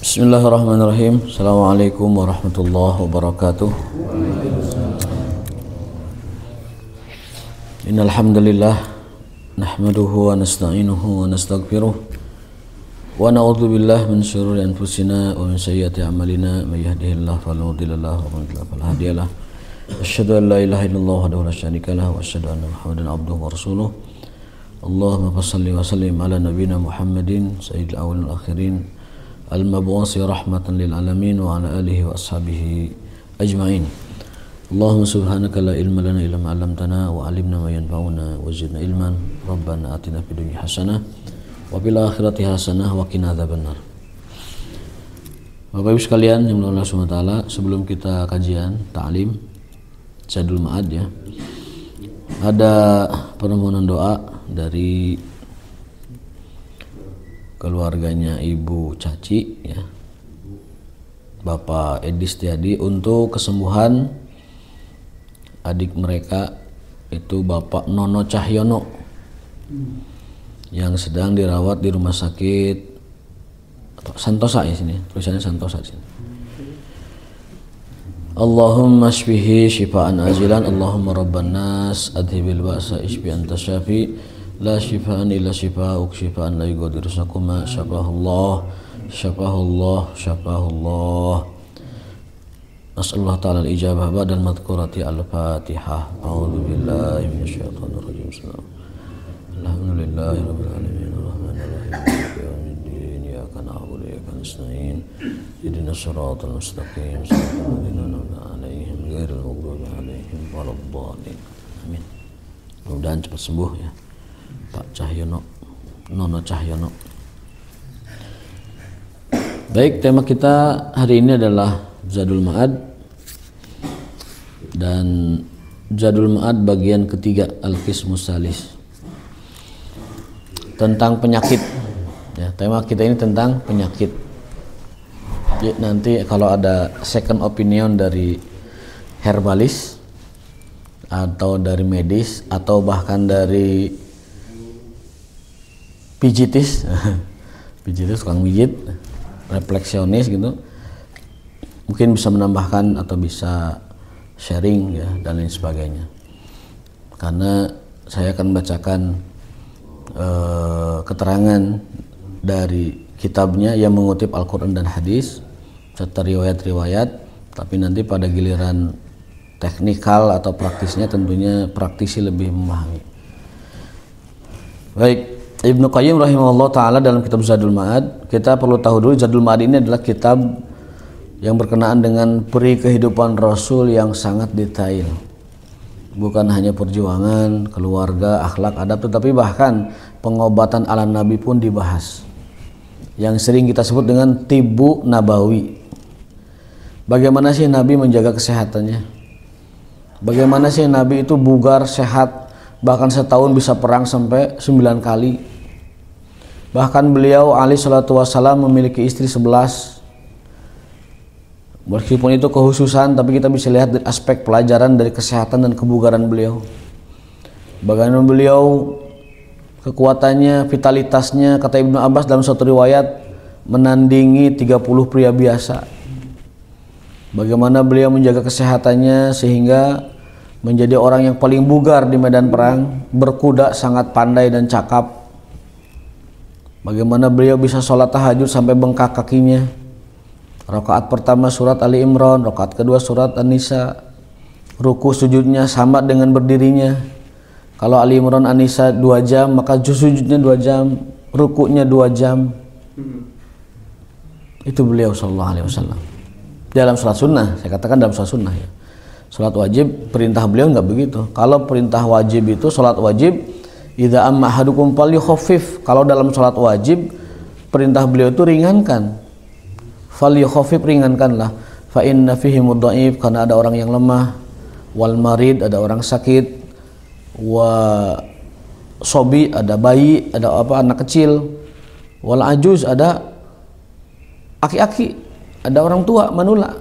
Bismillahirrahmanirrahim. Assalamualaikum warahmatullahi wabarakatuh. Innal hamdalillah nahmaduhu wa nasta'inuhu wa nastaghfiruh wa na'udzu billahi min shururi anfusina wa min sayyiati a'malina may yahdihillahu fala mudilla lahu wa man yudlil fala hadiya lahu. Asyhadu an la ilaha illallah wahdahu la syarika lahu wa asyhadu anna Muhammadan abduhu wa rasuluh. Allahumma shalli wa sallim ala nabiyyina Muhammadin sayyidil awwalin wal akhirin al-mab'uusi rahmatan lil alamin wa ala alihi wa ashabihi ajma'in. Allahumma subhanaka la ilma lana illa ma 'allamtana wa 'allimna ma yanfa'una wa zidna ilman. Rabbana atina fid dunya hasanah wa fil akhirati hasanah wa qina adzabannar. Bapak Ibu sekalian yang Allah Subhanahu wa taala, sebelum kita kajian ta'lim Zadul Ma'ad ya, ada permohonan doa dari keluarganya Ibu Caci ya, Bapak Edi Setiadi, untuk kesembuhan adik mereka itu Bapak Nono Cahyono yang sedang dirawat di rumah sakit Santosa ya, sini tulisannya Santosa sini. Allahumma shfihi shifaan ajilan, Allahumma rabban nas adhibil ba'sa ishfi anta syafi la shifaan illa shifaa'uk shifaan la yughadiru saqama syafahullah syafahullah syafahullah. Nas'alullah ta'ala al-ijabah ba'dal madhkurati al-fatihah. A'udzu billahi minasyaitonir rajim. Alhamdulillahi rabbil alamin arrahmanir rahim maliki yaumiddin iyyaka na'budu wa iyyaka nasta'in ihdinas siratal mustaqim siratal ladzina an'amta 'alaihim ghairil maghdubi 'alaihim waladdallin. Amin. Mudah-mudahan cepat sembuh ya Pak Cahyono, Nono Cahyono. Baik, tema kita hari ini adalah Zadul Ma'ad, dan Zadul Ma'ad bagian ketiga, Al-Qismus Salis, tentang penyakit ya. Tema kita ini tentang penyakit. Jadi nanti kalau ada second opinion dari herbalis atau dari medis atau bahkan dari pijitis pijitis, tukang pijit, refleksionis gitu, mungkin bisa menambahkan atau bisa sharing ya dan lain sebagainya. Karena saya akan membacakan keterangan dari kitabnya yang mengutip Al-Quran dan hadis serta riwayat-riwayat, tapi nanti pada giliran teknikal atau praktisnya tentunya praktisi lebih memahami. Baik, Ibnu Qayyim rahimahullah ta'ala dalam kitab Zadul Ma'ad, kita perlu tahu dulu Zadul Ma'ad ini adalah kitab yang berkenaan dengan peri kehidupan Rasul yang sangat detail. Bukan hanya perjuangan, keluarga, akhlak, adab, tetapi bahkan pengobatan ala Nabi pun dibahas, yang sering kita sebut dengan tibu nabawi. Bagaimana sih Nabi menjaga kesehatannya? Bagaimana sih Nabi itu bugar, sehat, bahkan setahun bisa perang sampai 9 kali. Bahkan beliau alaihi salatu wassalam memiliki istri 11. Meskipun itu kehususan, tapi kita bisa lihat dari aspek pelajaran dari kesehatan dan kebugaran beliau. Bagaimana beliau kekuatannya, vitalitasnya, kata Ibnu Abbas dalam suatu riwayat, menandingi 30 pria biasa. Bagaimana beliau menjaga kesehatannya sehingga menjadi orang yang paling bugar di medan perang, berkuda sangat pandai dan cakap. Bagaimana beliau bisa sholat tahajud sampai bengkak kakinya. Rakaat pertama surat Ali Imran, rakaat kedua surat An-Nisa. Ruku sujudnya sama dengan berdirinya. Kalau Ali Imran An-Nisa 2 jam, maka sujudnya 2 jam, rukunya 2 jam. Itu beliau sallallahu alaihi wasallam. Dalam sholat sunnah, saya katakan dalam sholat sunnah ya. Sholat wajib, perintah beliau nggak begitu. Kalau perintah wajib itu, sholat wajib, idza amma ahadukum falyukhaffif. Kalau dalam sholat wajib, perintah beliau itu ringankan. Falyukhaffif, ringankanlah. Fa inna fihi mudhaif, karena ada orang yang lemah. Wal marid, ada orang sakit. Wa sobi, ada bayi, ada anak kecil. Wal ajuz, ada aki-aki, ada orang tua manula.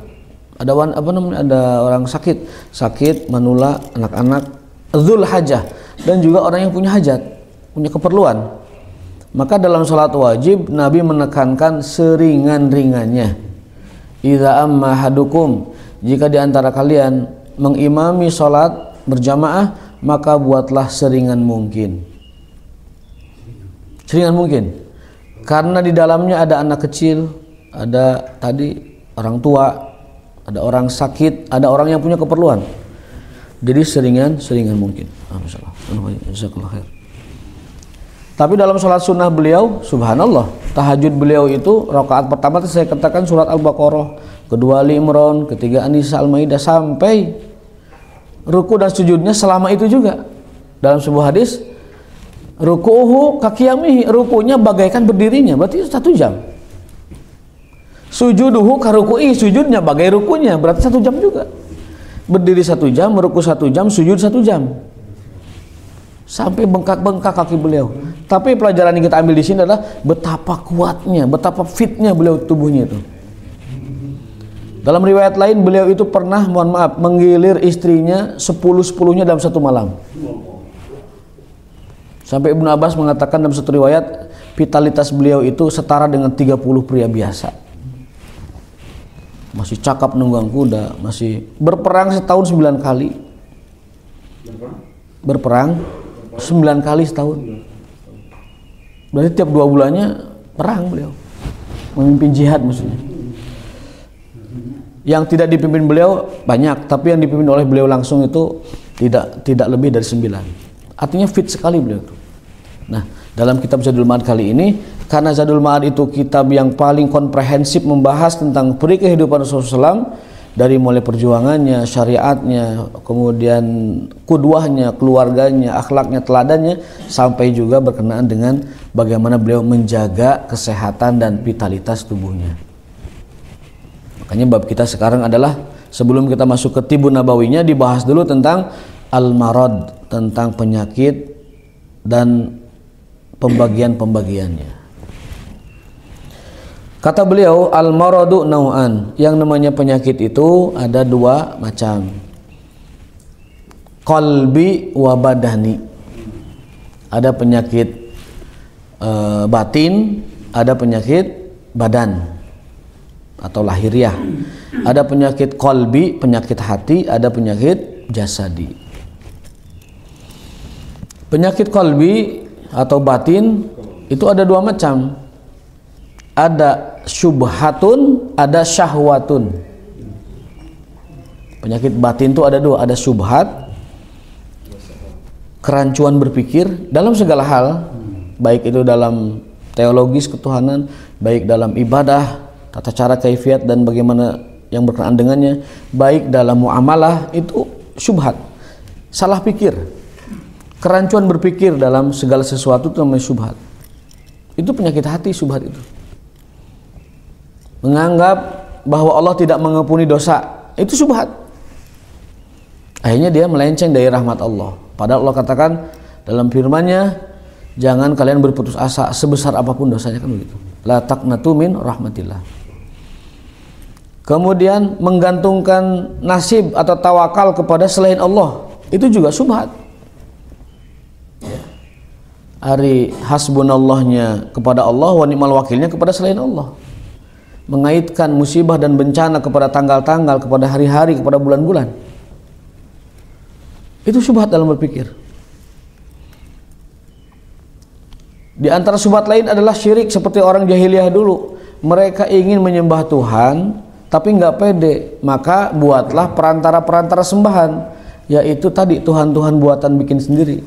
Ada orang sakit manula, anak-anak, dzul hajah, dan juga orang yang punya hajat, punya keperluan. Maka dalam sholat wajib Nabi menekankan seringan-ringannya. Idza amma hadukum, jika diantara kalian mengimami sholat berjamaah, maka buatlah seringan mungkin. Seringan mungkin. Karena di dalamnya ada anak kecil, ada tadi orang tua, ada orang sakit, ada orang yang punya keperluan. Jadi seringan mungkin. Tapi dalam sholat sunnah beliau, subhanallah, tahajud beliau itu rakaat pertama saya katakan surat Al-Baqarah, kedua Ali Imran, ketiga An-Nisa, Al-Maidah, sampai ruku dan sujudnya selama itu juga. Dalam sebuah hadis, ruku'uhu kakiyamihi, rukunya bagaikan berdirinya, berarti 1 jam. Sujuduhu karuku'i, sujudnya bagai rukunya, berarti 1 jam juga. Berdiri 1 jam, ruku 1 jam, sujud 1 jam. Sampai bengkak-bengkak kaki beliau. Tapi pelajaran yang kita ambil di sini adalah betapa kuatnya, betapa fitnya beliau tubuhnya itu. Dalam riwayat lain beliau itu pernah, mohon maaf, menggilir istrinya 10-10-nya dalam satu malam. Sampai Ibnu Abbas mengatakan dalam satu riwayat, vitalitas beliau itu setara dengan 30 pria biasa. Masih cakap nunggang kuda, masih berperang setahun 9 kali. Berperang 9 kali setahun. Berarti tiap 2 bulannya perang beliau, memimpin jihad maksudnya. Yang tidak dipimpin beliau banyak, tapi yang dipimpin oleh beliau langsung itu tidak lebih dari 9. Artinya fit sekali beliau itu. Nah, dalam kitab Zadul Ma'ad kali ini, karena Zadul Ma'ad itu kitab yang paling komprehensif membahas tentang peri kehidupan Rasulullah SAW, dari mulai perjuangannya, syariatnya, kemudian kudwahnya, keluarganya, akhlaknya, teladannya, sampai juga berkenaan dengan bagaimana beliau menjaga kesehatan dan vitalitas tubuhnya. Makanya bab kita sekarang adalah, sebelum kita masuk ke Tibun Nabawinya, dibahas dulu tentang al-marad, tentang penyakit dan pembagian-pembagiannya. Kata beliau, al-maradu nau'an, yang namanya penyakit itu ada 2 macam. Qalbi wa badani. Ada penyakit batin, ada penyakit badan atau lahiriah. Ada penyakit qalbi, penyakit hati, ada penyakit jasadi. Penyakit qalbi atau batin itu ada 2 macam. Ada syubhatun, ada syahwatun. Penyakit batin itu ada 2, ada syubhat, kerancuan berpikir dalam segala hal, baik itu dalam teologis ketuhanan, baik dalam ibadah, tata cara kaifiat dan bagaimana yang berkenaan dengannya, baik dalam muamalah, itu syubhat, salah pikir, kerancuan berpikir dalam segala sesuatu itu namanya syubhat. Itu penyakit hati, syubhat itu. Menganggap bahwa Allah tidak mengampuni dosa, itu syubhat. Akhirnya dia melenceng dari rahmat Allah. Padahal Allah katakan dalam firman-Nya, jangan kalian berputus asa sebesar apapun dosanya, kan begitu. La taqnatu min rahmatillah. Kemudian menggantungkan nasib atau tawakal kepada selain Allah, itu juga syubhat. Ari hasbunallahnya kepada Allah, wa ni'mal wakilnya kepada selain Allah. Mengaitkan musibah dan bencana kepada tanggal-tanggal, kepada hari-hari, kepada bulan-bulan. Itu syubhat dalam berpikir. Di antara syubhat lain adalah syirik, seperti orang jahiliyah dulu. Mereka ingin menyembah Tuhan tapi nggak pede, maka buatlah perantara-perantara sembahan, yaitu tadi Tuhan-Tuhan buatan bikin sendiri.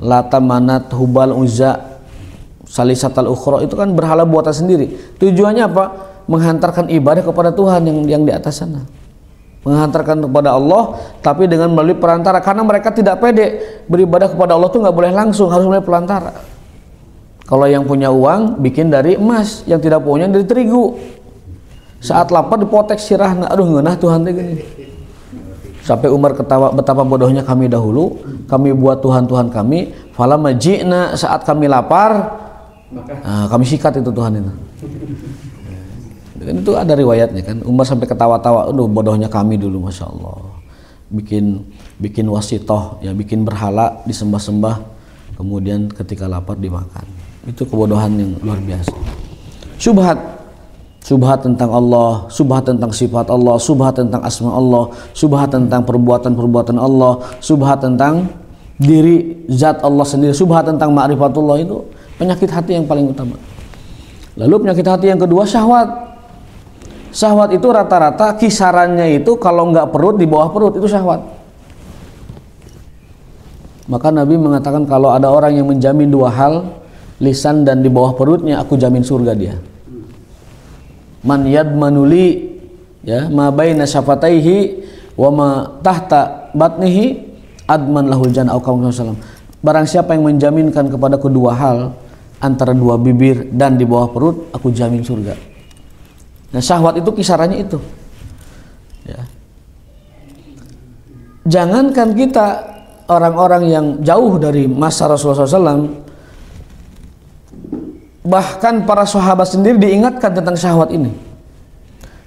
Lata, Manat, Hubal, Uzza, Salisatal Ukhra, itu kan berhala buatan sendiri. Tujuannya apa? Menghantarkan ibadah kepada Tuhan yang di atas sana. Menghantarkan kepada Allah, tapi dengan melalui perantara. Karena mereka tidak pede beribadah kepada Allah tuh nggak boleh langsung, harus melalui perantara. Kalau yang punya uang bikin dari emas, yang tidak punya dari terigu. Saat lapar dipotek sirahna, aduh ngeunah Tuhan teh gini. Sampai Umar ketawa, betapa bodohnya kami dahulu, kami buat Tuhan-Tuhan kami, falamma ji'na, saat kami lapar, kami sikat itu Tuhan itu. Dan itu ada riwayatnya kan, Umar sampai ketawa-tawa, aduh bodohnya kami dulu, Masya Allah, bikin wasitoh, ya bikin berhala disembah-sembah, kemudian ketika lapar dimakan. Itu kebodohan yang luar biasa. Syubhat tentang Allah, syubhat tentang sifat Allah, syubhat tentang asma Allah, syubhat tentang perbuatan-perbuatan Allah, syubhat tentang diri zat Allah sendiri, syubhat tentang ma'rifatullah. Itu penyakit hati yang paling utama. Lalu penyakit hati yang kedua, syahwat. Syahwat itu rata-rata kisarannya itu kalau nggak perut, di bawah perut, itu syahwat. Maka Nabi mengatakan kalau ada orang yang menjamin dua hal, lisan dan di bawah perutnya, aku jamin surga dia. Man yadmanuli, ya, ma baina syafataihi wa ma tahta batnihi adman lahul jannah. Barang siapa yang menjaminkan kepada kedua hal, antara dua bibir dan di bawah perut, aku jamin surga. Nah, syahwat itu kisarannya itu, ya. Jangankan kita orang-orang yang jauh dari masa Rasulullah SAW, bahkan para sahabat sendiri diingatkan tentang syahwat ini.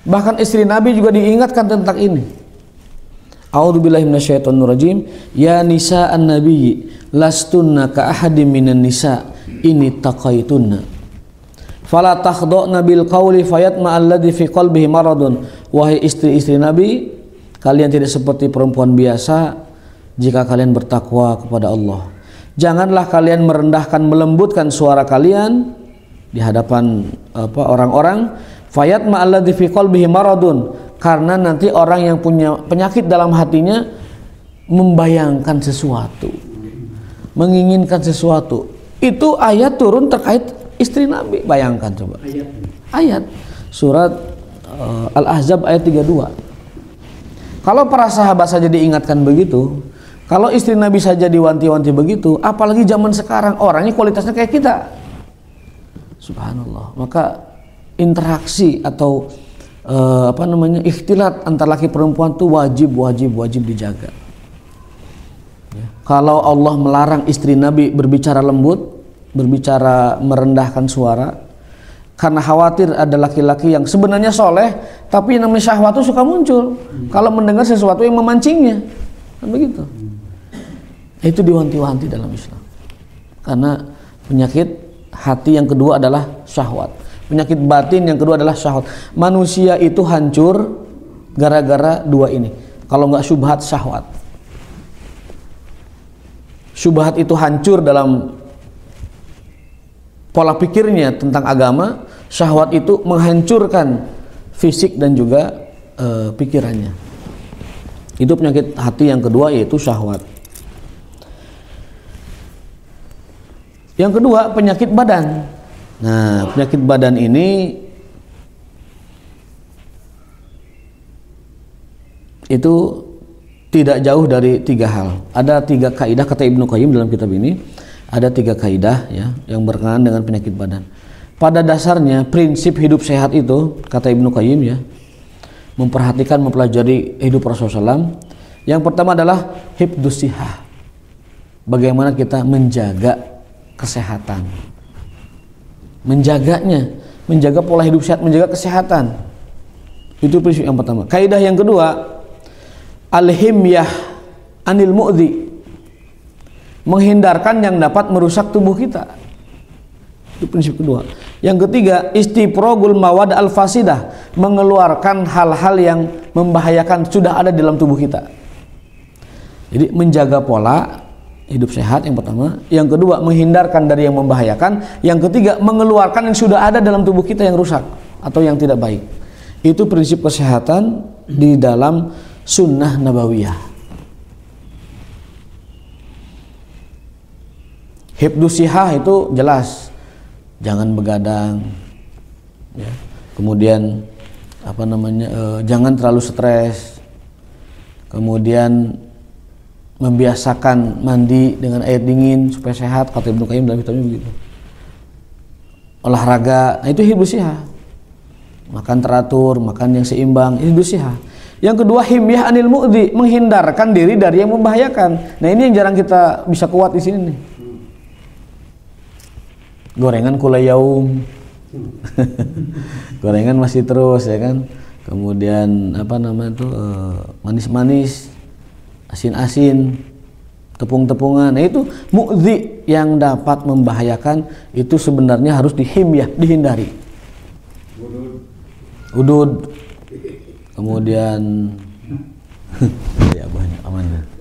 Bahkan istri Nabi juga diingatkan tentang ini. A'udzubillahi minasyaitonirrajim. Ya nisa'an nabiyyi lastunna ka ahadin minan nisa' ini taqaitunna. Fala takhda'na bil qawli fayatma alladhi fi qalbihi maradun. Wahai istri-istri Nabi, kalian tidak seperti perempuan biasa jika kalian bertakwa kepada Allah. Janganlah kalian merendahkan, melembutkan suara kalian di hadapan orang-orang, fayatma alladzi fi qalbihi maradun, karena nanti orang yang punya penyakit dalam hatinya membayangkan sesuatu, menginginkan sesuatu. Itu ayat turun terkait istri Nabi. Bayangkan coba. Ayat surat Al-Ahzab ayat 32. Kalau para sahabat saja diingatkan begitu, kalau istri Nabi saja diwanti-wanti begitu, apalagi zaman sekarang orangnya kualitasnya kayak kita. Subhanallah. Maka interaksi atau ikhtilat antara laki perempuan itu wajib dijaga. Ya. Kalau Allah melarang istri Nabi berbicara lembut, berbicara merendahkan suara, karena khawatir ada laki-laki yang sebenarnya soleh, tapi yang namanya syahwat itu suka muncul kalau mendengar sesuatu yang memancingnya, kan begitu. Itu diwanti-wanti dalam Islam. Karena penyakit hati yang kedua adalah syahwat. Penyakit batin yang kedua adalah syahwat. Manusia itu hancur gara-gara dua ini. Kalau nggak syubhat, syahwat. Syubhat itu hancur dalam pola pikirnya tentang agama. Syahwat itu menghancurkan fisik dan juga pikirannya. Itu penyakit hati yang kedua, yaitu syahwat. Yang kedua, penyakit badan. Nah, penyakit badan ini itu tidak jauh dari tiga hal. Ada tiga kaidah, kata Ibnu Qayyim dalam kitab ini. Ada tiga kaidah, ya, yang berkenaan dengan penyakit badan. Pada dasarnya prinsip hidup sehat itu, kata Ibnu Qayyim, ya, memperhatikan, mempelajari hidup Rasulullah SAW. Yang pertama adalah hifdzus shihah. Bagaimana kita menjaga kesehatan, menjaga pola hidup sehat, menjaga kesehatan. Itu prinsip yang pertama. Kaidah yang kedua, al-himyah anil mu'dhi, menghindarkan yang dapat merusak tubuh kita. Itu prinsip kedua. Yang ketiga, istifrogul mawad al-fasidah, mengeluarkan hal-hal yang membahayakan sudah ada di dalam tubuh kita. Jadi menjaga pola hidup sehat yang pertama, yang kedua menghindarkan dari yang membahayakan, yang ketiga mengeluarkan yang sudah ada dalam tubuh kita yang rusak atau yang tidak baik. Itu prinsip kesehatan di dalam sunnah nabawiyah. Hifdzus shihah itu jelas, jangan begadang, ya. Kemudian jangan terlalu stres, kemudian membiasakan mandi dengan air dingin supaya sehat, kata Ibnu Qayyim dalam kitabnya begitu. Olahraga, nah itu hifdzus shihah. Makan teratur, makan yang seimbang, hifdzus shihah. Yang kedua, himyah anil mu'dhi, menghindarkan diri dari yang membahayakan. Nah ini yang jarang kita bisa kuat di sini nih. Gorengan kula yaum. Gorengan masih terus, ya kan. Kemudian manis-manis, asin-asin, tepung-tepungan. Nah itu mu'dzi yang dapat membahayakan, itu sebenarnya harus dihindari. Udud, kemudian ya banyak,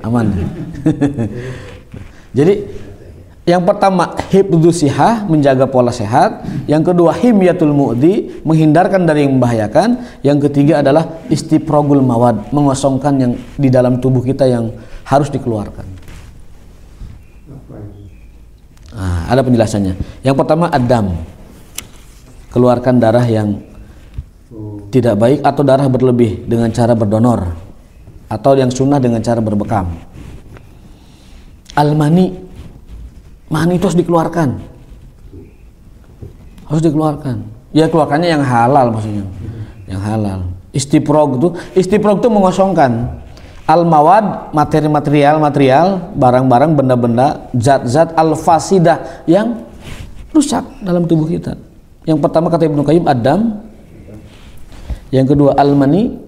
aman. Jadi yang pertama hifdzus sihah, menjaga pola sehat. Yang kedua himyatul mu'dzi, menghindarkan dari yang membahayakan. Yang ketiga adalah istifragul mawad, mengosongkan yang di dalam tubuh kita yang harus dikeluarkan. Nah, ada penjelasannya. Yang pertama adam, keluarkan darah yang tidak baik atau darah berlebih dengan cara berdonor, atau yang sunnah dengan cara berbekam. Al-mani, mani itu harus dikeluarkan. Harus dikeluarkan. Ya keluarkannya yang halal maksudnya. Yang halal. Istifrag itu mengosongkan. Al-mawad, material, barang-barang, benda-benda, zat-zat al-fasidah yang rusak dalam tubuh kita. Yang pertama kata Ibnu Qayyim adam, yang kedua al-mani,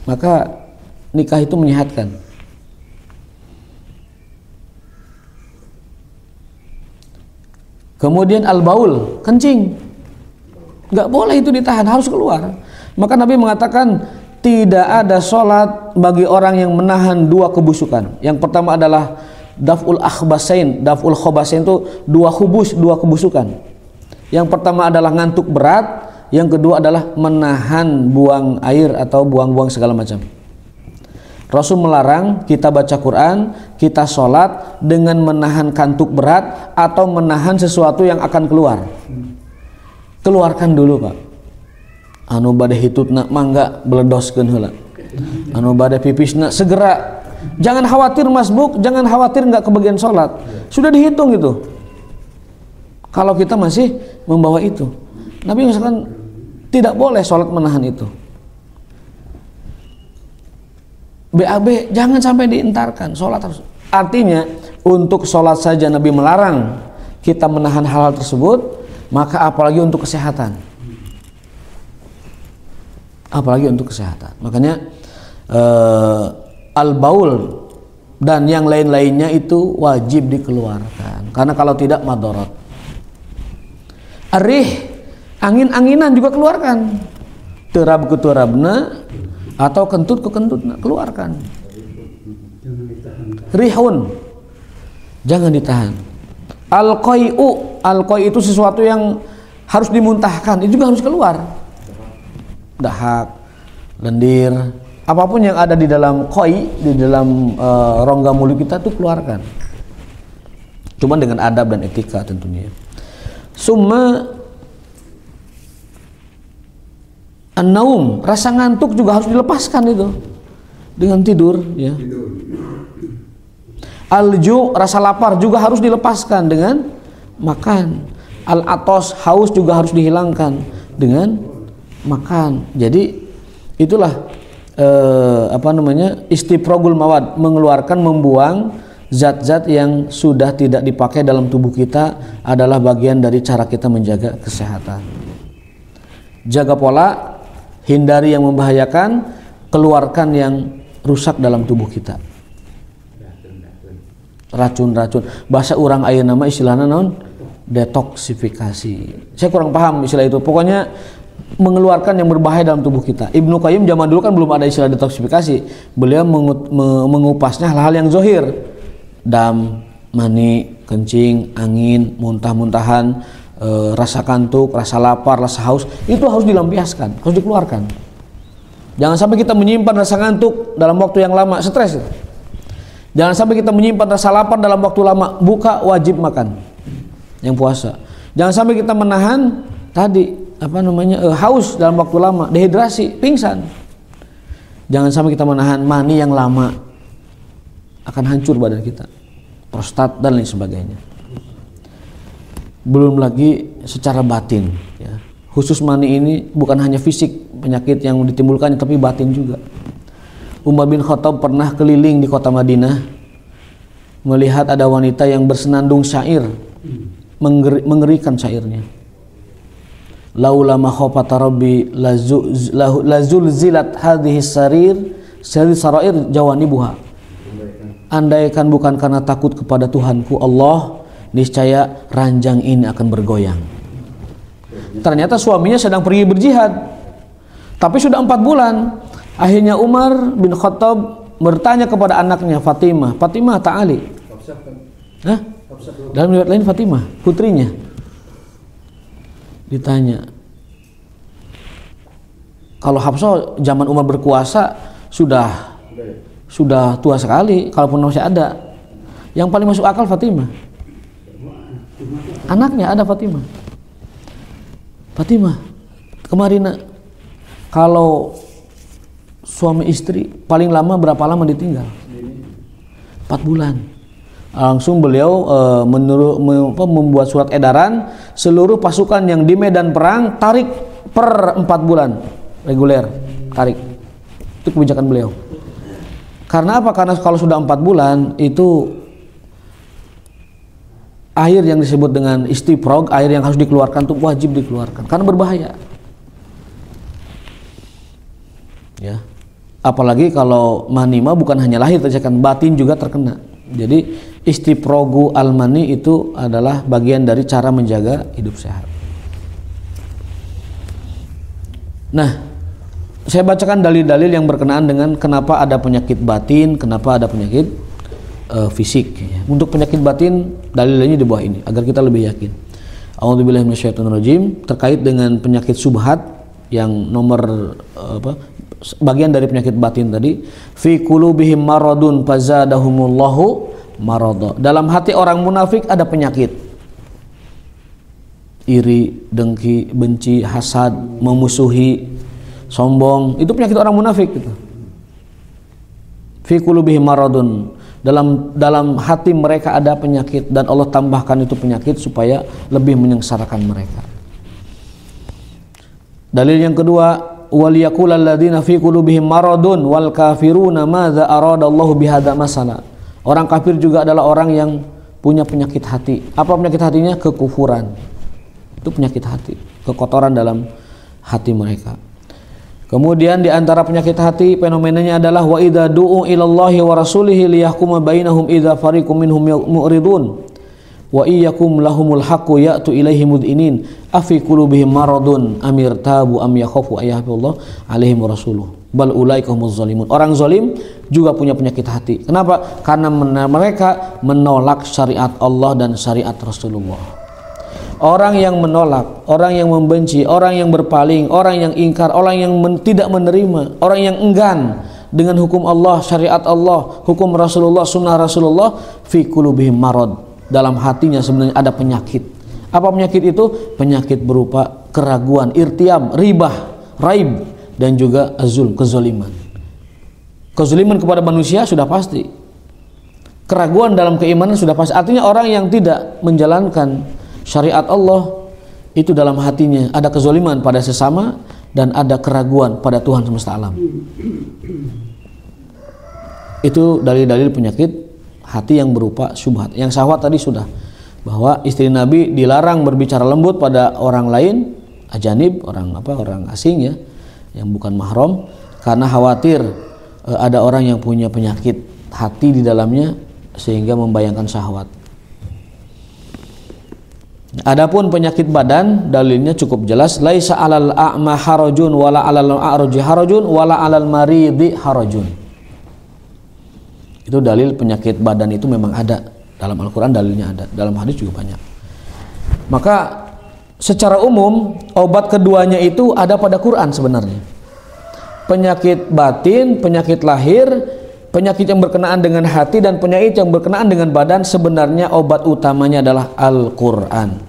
maka nikah itu menyehatkan. Kemudian al-baul, kencing, nggak boleh itu ditahan, harus keluar. Maka Nabi mengatakan tidak ada sholat bagi orang yang menahan dua kebusukan. Yang pertama adalah daf'ul khobasain itu dua kebusukan. Yang pertama adalah ngantuk berat, yang kedua adalah menahan buang air atau buang-buang segala macam. Rasul melarang kita baca Quran, kita sholat dengan menahan kantuk berat atau menahan sesuatu yang akan keluar. Keluarkan dulu Pak. Anu bade hitutna mangga beledoskeun heula. Anu bade pipisna segera. Jangan khawatir masbuk, jangan khawatir nggak kebagian sholat. Sudah dihitung itu. Kalau kita masih membawa itu, Nabi misalkan tidak boleh sholat menahan itu. BAB jangan sampai dientarkan, sholat harus. Artinya untuk sholat saja Nabi melarang kita menahan hal-hal tersebut, maka apalagi untuk kesehatan. Apalagi untuk kesehatan. Makanya al-baul dan yang lain-lainnya itu wajib dikeluarkan. Karena kalau tidak madarat. Arih, angin-anginan juga keluarkan. Terab ke terabna atau kentut ke kentutna, keluarkan. Rihun, jangan ditahan. Al-qai itu sesuatu yang harus dimuntahkan, itu juga harus keluar. Dahak, lendir, apapun yang ada di dalam qai, di dalam rongga mulut kita tuh keluarkan. Cuma dengan adab dan etika tentunya. Summa an-naum, rasa ngantuk juga harus dilepaskan itu dengan tidur ya. Al-ju, rasa lapar juga harus dilepaskan dengan makan. Al-atos, haus juga harus dihilangkan dengan makan. Jadi itulah istifragul mawad, mengeluarkan, membuang zat-zat yang sudah tidak dipakai dalam tubuh kita adalah bagian dari cara kita menjaga kesehatan. Jaga pola, hindari yang membahayakan, keluarkan yang rusak dalam tubuh kita. Racun-racun, bahasa orang aya nama istilahnya naon? Detoksifikasi. Saya kurang paham istilah itu. Pokoknya mengeluarkan yang berbahaya dalam tubuh kita. Ibnu Qayyim zaman dulu kan belum ada istilah detoksifikasi. Beliau mengupasnya hal-hal yang zohir. Dam, mani, kencing, angin, muntah-muntahan, rasa kantuk, rasa lapar, rasa haus, itu harus dilampiaskan, harus dikeluarkan. Jangan sampai kita menyimpan rasa ngantuk dalam waktu yang lama, stres. Jangan sampai kita menyimpan rasa lapar dalam waktu lama, buka wajib makan yang puasa. Jangan sampai kita menahan tadi haus dalam waktu lama, dehidrasi, pingsan. Jangan sampai kita menahan mani yang lama, akan hancur badan kita, prostat dan lain sebagainya. Belum lagi secara batin ya. Khusus mani ini bukan hanya fisik penyakit yang ditimbulkannya, tapi batin juga. Umar bin Khattab pernah keliling di kota Madinah melihat ada wanita yang bersenandung syair, mengerikan syairnya. Laula makhafata rabbi lazul zilat hadhihi sarair jawanibuha. andaikan bukan karena takut kepada Tuhanku Allah, niscaya ranjang ini akan bergoyang. Ternyata suaminya sedang pergi berjihad, tapi sudah 4 bulan. Akhirnya Umar bin Khattab bertanya kepada anaknya Fatimah, Fatimah ta'ali. Hah? Dalam riwayat lain Fatimah, putrinya. Ditanya, kalau Hafsah zaman Umar berkuasa sudah tua sekali, kalaupun masih ada. Yang paling masuk akal Fatimah. Anaknya ada Fatimah. Fatimah, kemarin kalau suami istri paling lama berapa lama ditinggal? 4 bulan. Langsung beliau membuat surat edaran, seluruh pasukan yang di medan perang tarik per 4 bulan reguler, tarik. Itu kebijakan beliau. Karena apa? Karena kalau sudah 4 bulan itu air yang disebut dengan istiprog, air yang harus dikeluarkan itu wajib dikeluarkan karena berbahaya. Ya. Apalagi kalau manima bukan hanya lahir terjadikan, batin juga terkena. Jadi istiprogu almani itu adalah bagian dari cara menjaga hidup sehat. Nah, saya bacakan dalil-dalil yang berkenaan dengan kenapa ada penyakit batin, kenapa ada penyakit fisik. Untuk penyakit batin dalilnya di bawah ini agar kita lebih yakin. A'udzubillahi minasyaitonirrajim. Terkait dengan penyakit subhat yang nomor bagian dari penyakit batin tadi, fi qulubihim maradun fazadahumullahu marada. Dalam hati orang munafik ada penyakit. Iri, dengki, benci, hasad, memusuhi, sombong, itu penyakit orang munafik gitu. Fi qulubihim maradun. Dalam hati mereka ada penyakit dan Allah tambahkan itu penyakit supaya lebih menyengsarakan mereka. Dalil yang kedua, wal yaqulal ladzina fi qulubihim maradun wal kafiruna madza aradallahu bihadza masala. Orang kafir juga adalah orang yang punya penyakit hati. Apa penyakit hatinya? Kekufuran. Itu penyakit hati, kekotoran dalam hati mereka. Kemudian di antara penyakit hati fenomenanya adalah wa idza du'u ilallahi wa rasulihi liyahkuma bainahum idza fariqum minhum mu'ridun wa iyyakum lahumul haqqu ya'tu ilaihi mud'inin afi qulubihim maradun amir tabu am yakhafu ayyahullah alaihim rasuluh bal ulaika humuz zalimun. Orang zalim juga punya penyakit hati. Kenapa? Karena mereka menolak syariat Allah dan syariat Rasulullah. Orang yang menolak, orang yang membenci, orang yang berpaling, orang yang ingkar, orang yang tidak menerima, orang yang enggan dengan hukum Allah, syariat Allah, hukum Rasulullah, sunnah Rasulullah, fi qulubihim marad. Dalam hatinya sebenarnya ada penyakit. Apa penyakit itu? Penyakit berupa keraguan, irtiab, ribah, raib, dan juga azul, kezaliman. Kezaliman kepada manusia sudah pasti. Keraguan dalam keimanan sudah pasti. Artinya orang yang tidak menjalankan syariat Allah itu dalam hatinya ada kezaliman pada sesama dan ada keraguan pada Tuhan semesta alam. Itu dalil-dalil penyakit hati yang berupa syubhat. Yang syahwat tadi sudah, bahwa istri Nabi dilarang berbicara lembut pada orang lain, ajanib, orang asing ya, yang bukan mahram, karena khawatir ada orang yang punya penyakit hati di dalamnya sehingga membayangkan syahwat. Adapun penyakit badan dalilnya cukup jelas, laisa 'alal a'ma harajun wala 'alal a'raji harajun wala 'alal maridi harajun. Itu dalil penyakit badan itu memang ada dalam Al-Qur'an, dalilnya ada, dalam hadis juga banyak. Maka secara umum obat keduanya itu ada pada Quran sebenarnya. Penyakit batin, penyakit lahir, penyakit yang berkenaan dengan hati dan penyakit yang berkenaan dengan badan, sebenarnya obat utamanya adalah Al-Quran.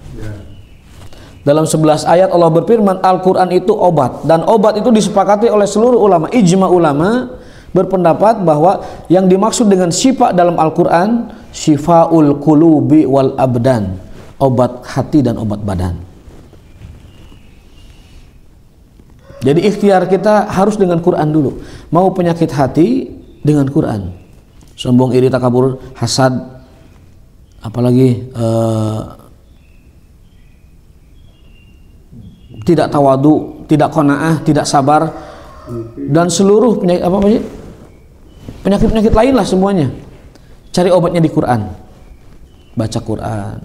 Dalam 11 ayat Allah berfirman Al-Quran itu obat, dan obat itu disepakati oleh seluruh ulama. Ijma ulama berpendapat bahwa yang dimaksud dengan syifa dalam Al-Quran syifaul qulubi wal abdan, obat hati dan obat badan. Jadi ikhtiar kita harus dengan Quran dulu. Mau penyakit hati dengan Quran, sombong, iri, takabur, hasad, apalagi tidak tawadu, tidak qanaah, tidak sabar, dan seluruh penyakit lain lah semuanya. cari obatnya di Quran. Baca Quran,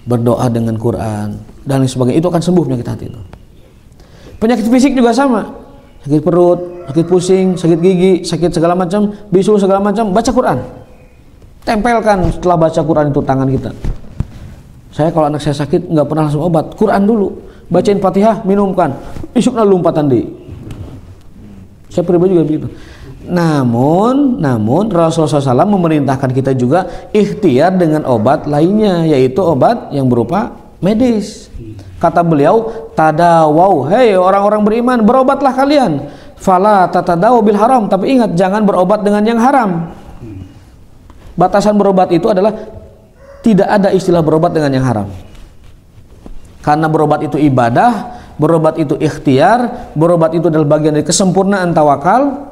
berdoa dengan Quran dan lain sebagainya, itu akan sembuh penyakit hati itu. Penyakit fisik juga sama, sakit perut, sakit pusing, sakit gigi, sakit segala macam, bisul segala macam, baca Quran. Tempelkan setelah baca Quran itu tangan kita. Saya kalau anak saya sakit nggak pernah langsung obat, Quran dulu, bacain Fatihah, minumkan, isukna lompatan deh. Saya pribadi juga begitu. Namun Rasulullah SAW memerintahkan kita juga ikhtiar dengan obat lainnya, yaitu obat yang berupa medis. Kata beliau, tadawau, hei orang-orang beriman, berobatlah kalian. Fala tatadaw bil haram, tapi ingat jangan berobat dengan yang haram. Batasan berobat itu adalah tidak ada istilah berobat dengan yang haram. Karena berobat itu ibadah, berobat itu ikhtiar, berobat itu adalah bagian dari kesempurnaan tawakal.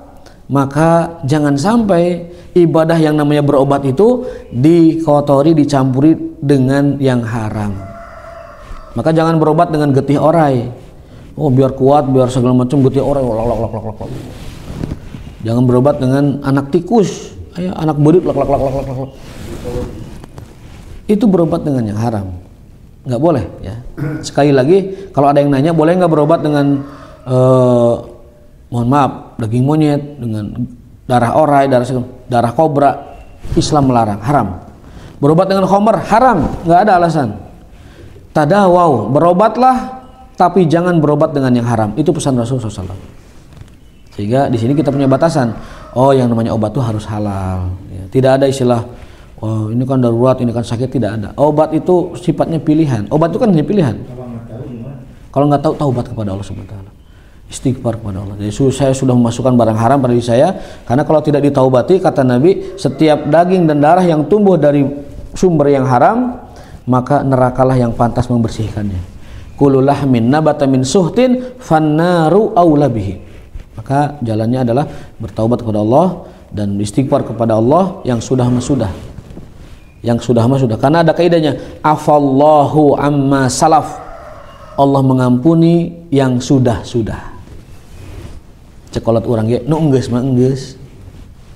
Maka jangan sampai ibadah yang namanya berobat itu dikotori, dicampuri dengan yang haram. Maka jangan berobat dengan getih orai. Oh biar kuat, biar segala macam, getih orai. Jangan berobat dengan anak tikus, anak bodit, itu berobat dengan yang haram. Nggak boleh ya. Sekali lagi, kalau ada yang nanya boleh nggak berobat dengan mohon maaf, daging monyet, dengan darah orai, darah kobra, Islam melarang, haram. Berobat dengan khamr, haram, nggak ada alasan. Tadawau, berobatlah, tapi jangan berobat dengan yang haram. Itu pesan Rasulullah SAW. Sehingga di sini kita punya batasan. Oh, yang namanya obat itu harus halal. Ya, tidak ada istilah, oh ini kan darurat, ini kan sakit, tidak ada. Obat itu sifatnya pilihan. Obat itu kan hanya pilihan. Kalau nggak tahu, taubat kepada Allah Subhanahu Wa Taala. Istighfar kepada Allah. Jadi saya sudah memasukkan barang haram pada diri saya, karena kalau tidak ditaubati, kata Nabi, setiap daging dan darah yang tumbuh dari sumber yang haram, maka nerakalah yang pantas membersihkannya. Kullu lahmin nabata min suhtin fannaru aula bihi. Maka jalannya adalah bertaubat kepada Allah dan istighfar kepada Allah yang sudah sudah. Yang sudah sudah. Karena ada kaidahnya, afallahu amma salaf. Allah mengampuni yang sudah. Cekolat orang ya, nu enggeus mah enggeus.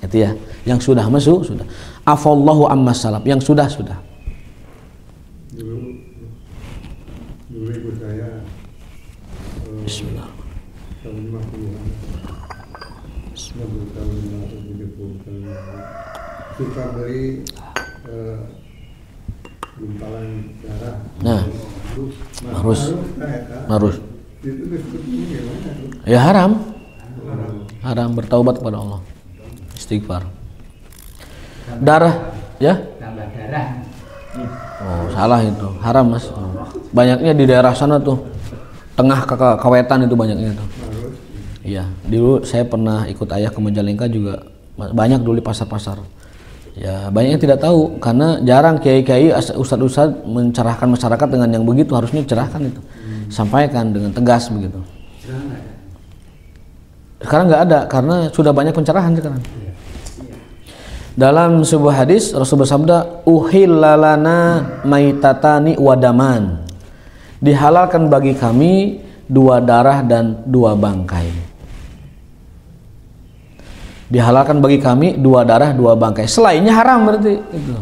Itu ya, yang sudah masuk sudah. Afallahu amma salaf, yang sudah. Dulu ibu saya Bismillah. Tahun 50-an. Tahun 1970 suka beli gumpalan darah. Nah, harus. Ya haram. Haram, bertaubat kepada Allah. Istighfar. Darah, ya? Tambah darah. Oh, salah itu. Haram, Mas. Banyaknya di daerah sana tuh. Tengah Kawetan itu banyaknya tuh. Iya, dulu saya pernah ikut ayah ke Majalengka juga. Banyak dulu di pasar-pasar. Ya, banyak yang tidak tahu karena jarang kiai-kiai, ustadz-ustadz mencerahkan masyarakat dengan yang begitu. Harusnya cerahkan itu. Sampaikan dengan tegas begitu. Sekarang nggak ada karena sudah banyak pencerahan sekarang. Dalam sebuah hadis Rasul bersabda, uhillalana maitatani wadaman. Dihalalkan bagi kami 2 darah dan 2 bangkai. Dihalalkan bagi kami 2 darah 2 bangkai. Selainnya haram berarti itu.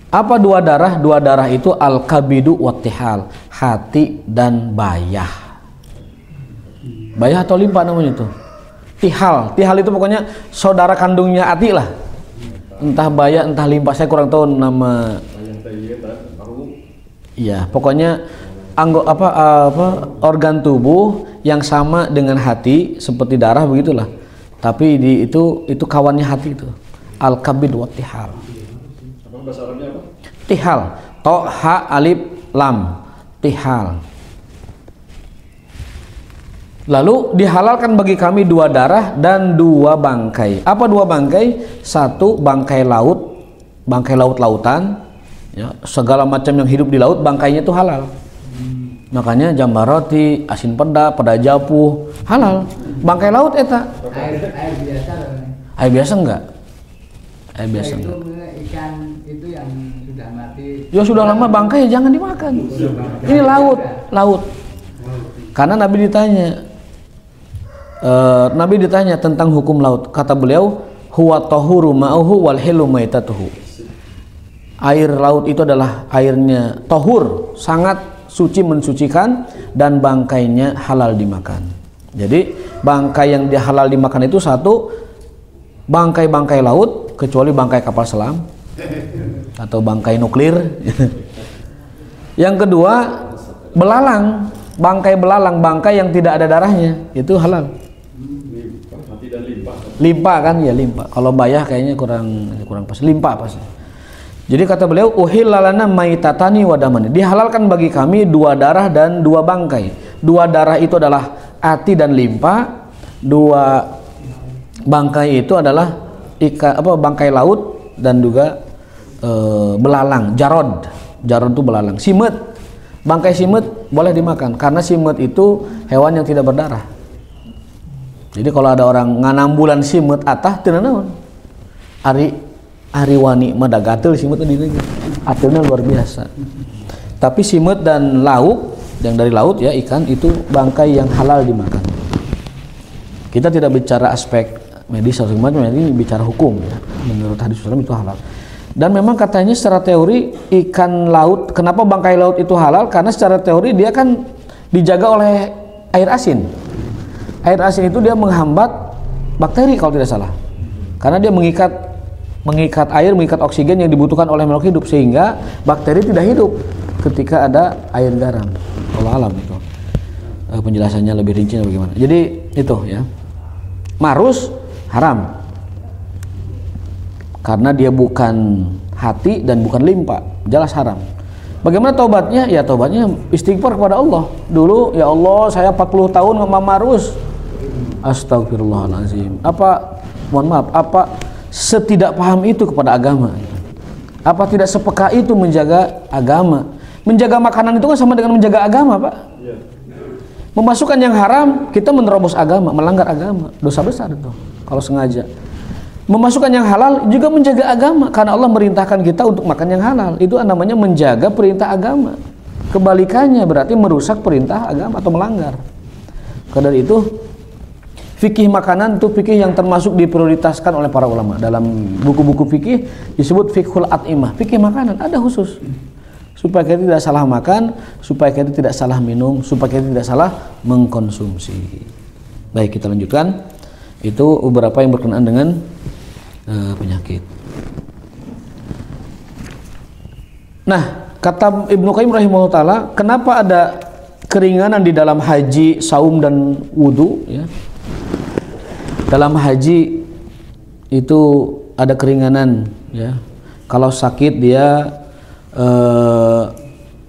Apa 2 darah? 2 darah itu al-kabidu wattihal, hati dan bayah. Bayah atau limpa namanya itu. Tihal itu pokoknya saudara kandungnya hati lah. Entah bayah, entah limpa, saya kurang tahu nama. Iya, pokoknya organ tubuh yang sama dengan hati seperti darah begitulah. Tapi itu kawannya hati itu. Al-kabid wa tihal. Apa bahasa Arabnya apa? Tihal. To ha alif lam. Tihal. Lalu dihalalkan bagi kami 2 darah dan 2 bangkai. Apa 2 bangkai? 1 bangkai laut, bangkai laut-lautan, ya, segala macam yang hidup di laut bangkainya itu halal. Makanya jambaroti, asin peda, peda japuh, halal. Bangkai laut eta. Air biasa. Air biasa enggak? Air biasa enggak. Ikan itu yang sudah mati. Ya sudah lama bangkai jangan dimakan. Ini laut. Karena Nabi ditanya tentang hukum laut. Kata beliau, huwa tahuru ma'uhu wal hilu maitatuhu. Air laut itu adalah airnya tahur, sangat suci, mensucikan, dan bangkainya halal dimakan. Jadi bangkai yang halal dimakan itu satu, bangkai-bangkai laut, kecuali bangkai kapal selam atau bangkai nuklir. Yang kedua, belalang, bangkai belalang, bangkai yang tidak ada darahnya, itu halal. Limpa kan, ya limpa. Kalau bayah kayaknya kurang pas. Limpa pasti. Jadi kata beliau, uhillalana maitatani wadamani. Dihalalkan bagi kami 2 darah dan 2 bangkai. 2 darah itu adalah ati dan limpa. 2 bangkai itu adalah bangkai laut dan juga belalang, jarod. Jarod itu belalang. Simet, bangkai simet boleh dimakan karena simet itu hewan yang tidak berdarah. Jadi kalau ada orang nganambulan simet atah teu naon. Ari wani mah da gatel simet di dieu. Ateuna luar biasa. Tapi simet dan lauk yang dari laut ya, ikan itu bangkai yang halal dimakan. Kita tidak bicara aspek medis atau gimana, ini bicara hukum ya. Menurut hadis Rasulullah itu halal. Dan memang katanya secara teori ikan laut, kenapa bangkai laut itu halal? Karena secara teori dia kan dijaga oleh air asin. Air asin itu dia menghambat bakteri kalau tidak salah. Karena dia mengikat air, mengikat oksigen yang dibutuhkan oleh makhluk hidup, sehingga bakteri tidak hidup ketika ada air garam. Allah alam itu. Penjelasannya lebih rinci bagaimana. Jadi itu ya. Marus haram. Karena dia bukan hati dan bukan limpa, jelas haram. Bagaimana taubatnya? Ya taubatnya istighfar kepada Allah. Dulu, ya Allah, saya 40 tahun nggak marus. Astagfirullahaladzim. Mohon maaf, apa setidak paham itu kepada agama? Apa tidak sepeka itu menjaga agama? Menjaga makanan itu kan sama dengan menjaga agama, Pak. Memasukkan yang haram, kita menerobos agama, melanggar agama. Dosa besar itu kalau sengaja. Memasukkan yang halal juga menjaga agama, karena Allah merintahkan kita untuk makan yang halal. Itu namanya menjaga perintah agama. Kebalikannya berarti merusak perintah agama atau melanggar. Karena itu fikih makanan itu fikih yang termasuk diprioritaskan oleh para ulama. Dalam buku-buku fikih disebut fikhul at'imah, fikih makanan ada khusus. Supaya kita tidak salah makan, supaya kita tidak salah minum, supaya kita tidak salah mengkonsumsi. Baik, kita lanjutkan. Itu beberapa yang berkenaan dengan penyakit. Nah, kata Ibnu Qayyim rahimahullah taala, kenapa ada keringanan di dalam haji, saum dan wudu ya? Dalam haji itu ada keringanan ya. Kalau sakit dia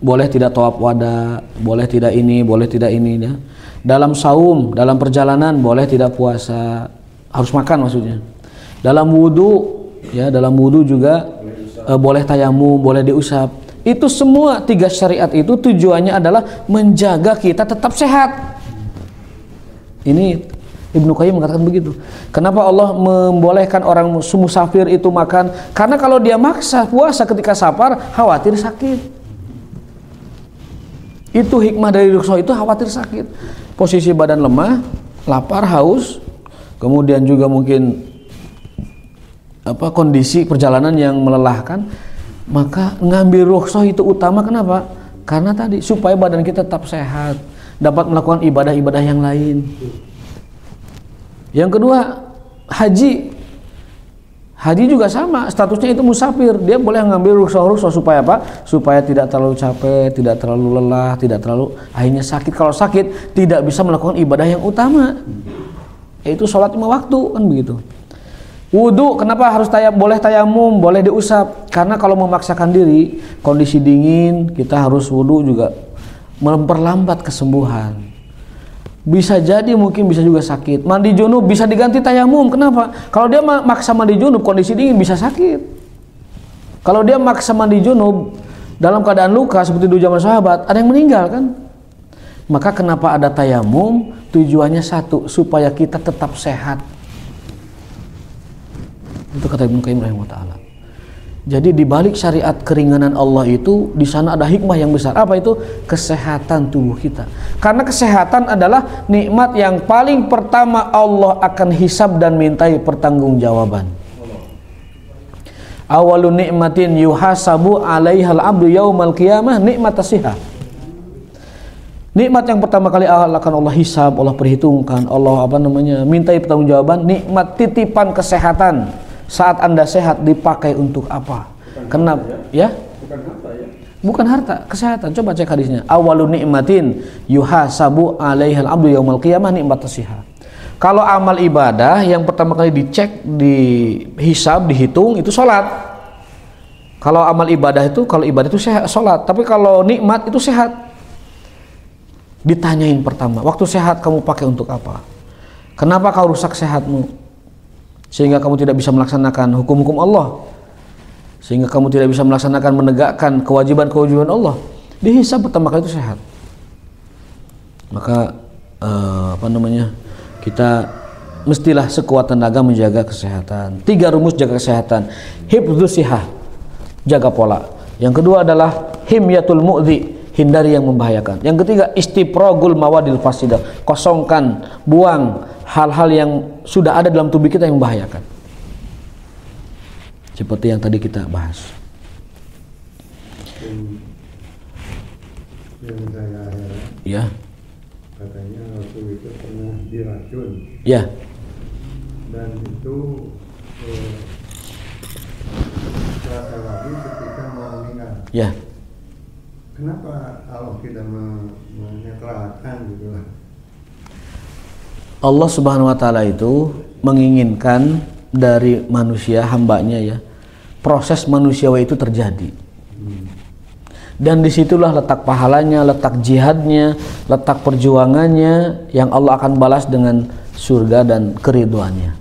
boleh tidak tawaf wada, boleh tidak ini, boleh tidak ini ya. Dalam saum, dalam perjalanan boleh tidak puasa, harus makan maksudnya. Dalam wudu ya, dalam wudu juga boleh tayamum, boleh diusap. Itu semua 3 syariat itu tujuannya adalah menjaga kita tetap sehat. Ini Ibnu Qayyim mengatakan begitu. Kenapa Allah membolehkan orang musafir itu makan? Karena kalau dia maksa puasa ketika safar, khawatir sakit. Itu hikmah dari rukhsah, itu khawatir sakit. Posisi badan lemah, lapar, haus, kemudian juga mungkin kondisi perjalanan yang melelahkan, maka ngambil rukhsah itu utama. Kenapa? Karena tadi supaya badan kita tetap sehat, dapat melakukan ibadah-ibadah yang lain. Yang kedua, haji juga sama, statusnya itu musafir. Dia boleh ngambil rukhsah supaya apa? Supaya tidak terlalu capek, tidak terlalu lelah, tidak terlalu akhirnya sakit. Kalau sakit tidak bisa melakukan ibadah yang utama, yaitu sholat 5 waktu, kan begitu. Wudu, kenapa harus boleh tayamum, boleh diusap? Karena kalau memaksakan diri, kondisi dingin, kita harus wudu juga memperlambat kesembuhan. Bisa jadi mungkin bisa juga sakit. Mandi junub bisa diganti tayamum. Kenapa? Kalau dia maksa mandi junub, kondisi dingin bisa sakit. Kalau dia maksa mandi junub dalam keadaan luka seperti dulu zaman sahabat, ada yang meninggal kan? Maka kenapa ada tayamum? Tujuannya satu, supaya kita tetap sehat. Itu kata Ibnu Qayyim rahimahullah taala. Jadi di balik syariat keringanan Allah itu, di sana ada hikmah yang besar. Apa itu? Kesehatan tubuh kita. Karena kesehatan adalah nikmat yang paling pertama Allah akan hisab dan mintai pertanggungjawaban. Awalu ni'matin yuhasabu 'alaihal 'abdu yaumal qiyamah nikmat as-sihah. Nikmat yang pertama kali akan Allah hisab, Allah perhitungkan, Allah mintai pertanggungjawaban, nikmat titipan kesehatan. Saat Anda sehat dipakai untuk apa? Kenapa? Ya? Bukan harta ya? Bukan harta, kesehatan. Coba cek hadisnya. Awalu ni'matin yuhasabu 'alaihal 'abdu yaumal qiyamah nikmat as-sihah. Kalau amal ibadah yang pertama kali dicek, dihisab, dihitung itu sholat. Kalau amal ibadah itu, kalau ibadah itu sehat, sholat. Tapi kalau nikmat itu sehat. Ditanyain pertama, waktu sehat kamu pakai untuk apa? Kenapa kau rusak sehatmu? Sehingga kamu tidak bisa melaksanakan hukum-hukum Allah. Sehingga kamu tidak bisa melaksanakan, menegakkan kewajiban-kewajiban Allah. Dihisab pertama kali itu sehat. Maka kita mestilah sekuat tenaga menjaga kesehatan. 3 rumus jaga kesehatan. Hifdzus sihah, jaga pola. Yang kedua adalah himyatul mu'dzi, hindari yang membahayakan. Yang ketiga istiprogul mawadil fasidah, kosongkan, buang hal-hal yang sudah ada dalam tubuh kita yang membahayakan. Seperti yang tadi kita bahas. Ya. Katanya Rasul itu pernah diracun. Ya. Dan itu terasa lagi ketika mau meninggal. Ya. Kenapa Allah tidak menetralkan gitu lah? Allah Subhanahu wa taala itu menginginkan dari manusia, hambanya ya, proses manusiawi itu terjadi. Dan disitulah letak pahalanya, letak jihadnya, letak perjuangannya yang Allah akan balas dengan surga dan keridhoannya.